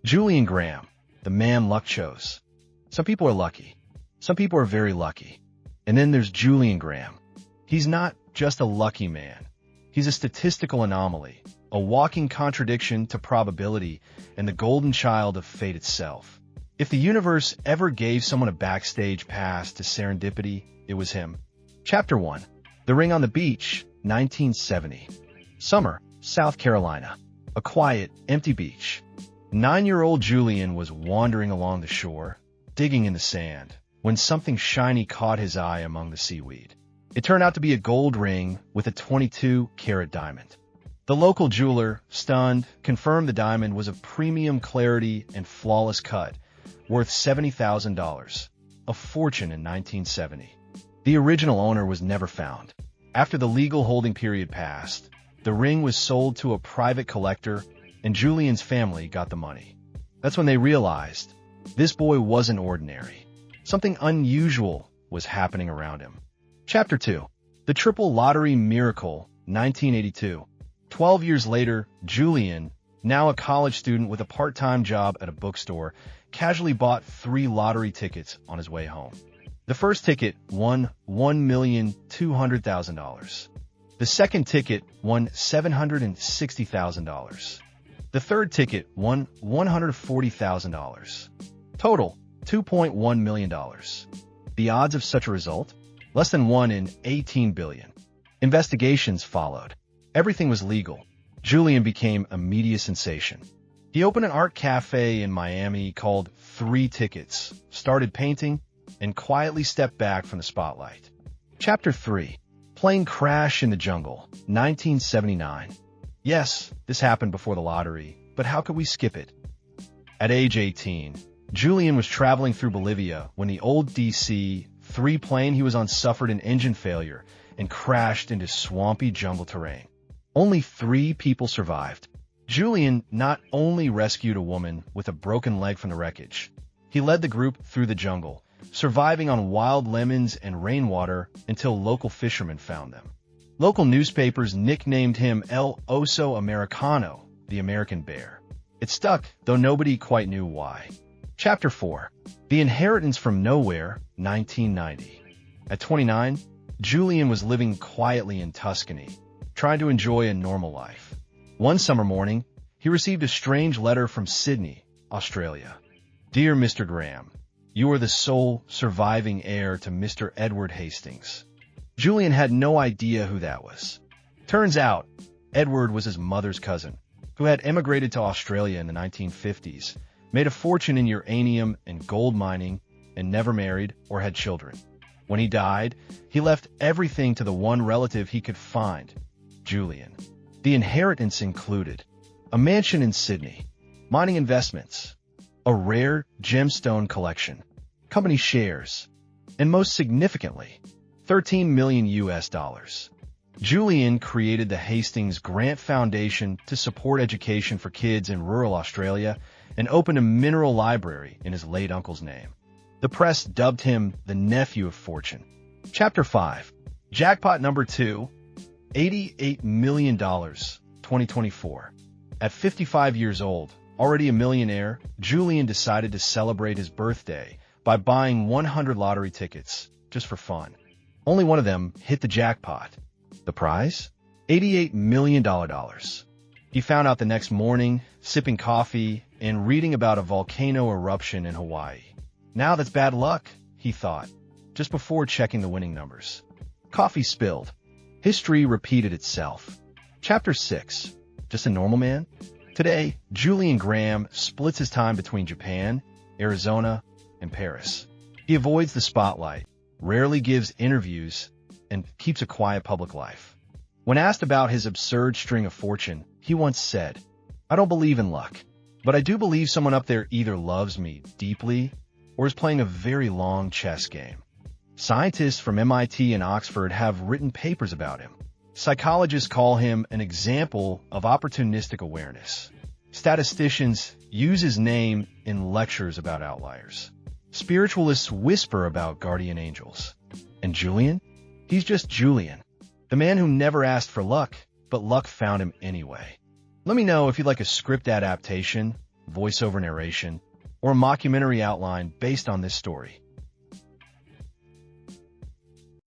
Julian Graeme, the man luck chose. Some people are lucky. Some people are very lucky. And then there's Julian Graeme. He's not just a lucky man. He's a statistical anomaly, a walking contradiction to probability, and the golden child of fate itself. If the universe ever gave someone a backstage pass to serendipity, it was him. Chapter 1. The Ring on the Beach, 1970. Summer, South Carolina. A quiet, empty beach. 9-year-old Julian was wandering along the shore, digging in the sand, when something shiny caught his eye among the seaweed. It turned out to be a gold ring with a 22-carat diamond. The local jeweler, stunned, confirmed the diamond was of premium clarity and flawless cut, worth $70,000, a fortune in 1970. The original owner was never found. After the legal holding period passed, the ring was sold to a private collector, and Julian's family got the money. That's when they realized this boy wasn't ordinary. Something unusual was happening around him. Chapter 2. The Triple Lottery Miracle, 1982. 12 years later, Julian, now a college student with a part-time job at a bookstore, casually bought 3 lottery tickets on his way home. The first ticket won $1,200,000. The second ticket won $760,000. The third ticket won $140,000. Total, $2.1 million. The odds of such a result? Less than 1 in 18 billion. Investigations followed. Everything was legal. Julian became a media sensation. He opened an art cafe in Miami called 3 Tickets, started painting, and quietly stepped back from the spotlight. Chapter 3. Plane Crash in the Jungle, 1979. Yes, this happened before the lottery, but how could we skip it? At age 18, Julian was traveling through Bolivia when the old DC-3 plane he was on suffered an engine failure and crashed into swampy jungle terrain. Only 3 people survived. Julian not only rescued a woman with a broken leg from the wreckage, he led the group through the jungle, surviving on wild lemons and rainwater until local fishermen found them. Local newspapers nicknamed him El Oso Americano, the American bear. It stuck, though nobody quite knew why. Chapter 4. The Inheritance from Nowhere, 1990. At 29, Julian was living quietly in Tuscany, trying to enjoy a normal life. One summer morning, he received a strange letter from Sydney, Australia. Dear Mr. Graeme, you are the sole surviving heir to Mr. Edward Hastings. Julian had no idea who that was. Turns out, Edward was his mother's cousin, who had emigrated to Australia in the 1950s, made a fortune in uranium and gold mining, and never married or had children. When he died, he left everything to the one relative he could find, Julian. The inheritance included a mansion in Sydney, mining investments, a rare gemstone collection, company shares, and most significantly, $13 million. Julian created the Hastings Grant Foundation to support education for kids in rural Australia and opened a mineral library in his late uncle's name. The press dubbed him the nephew of fortune. Chapter 5. Jackpot number 2, $88 million, 2024. At 55 years old, already a millionaire, Julian decided to celebrate his birthday by buying 100 lottery tickets, just for fun. Only one of them hit the jackpot. The prize? $88 million. He found out the next morning, sipping coffee and reading about a volcano eruption in Hawaii. Now that's bad luck, he thought, just before checking the winning numbers. Coffee spilled. History repeated itself. Chapter 6. Just a normal man? Today, Julian Graeme splits his time between Japan, Arizona, and Paris. He avoids the spotlight, rarely gives interviews, and keeps a quiet public life. When asked about his absurd string of fortune, he once said, "I don't believe in luck, but I do believe someone up there either loves me deeply or is playing a very long chess game." Scientists from MIT and Oxford have written papers about him. Psychologists call him an example of opportunistic awareness. Statisticians use his name in lectures about outliers. Spiritualists whisper about guardian angels. And Julian? He's just Julian, the man who never asked for luck, but luck found him anyway. Let me know if you'd like a script adaptation, voiceover narration, or a mockumentary outline based on this story.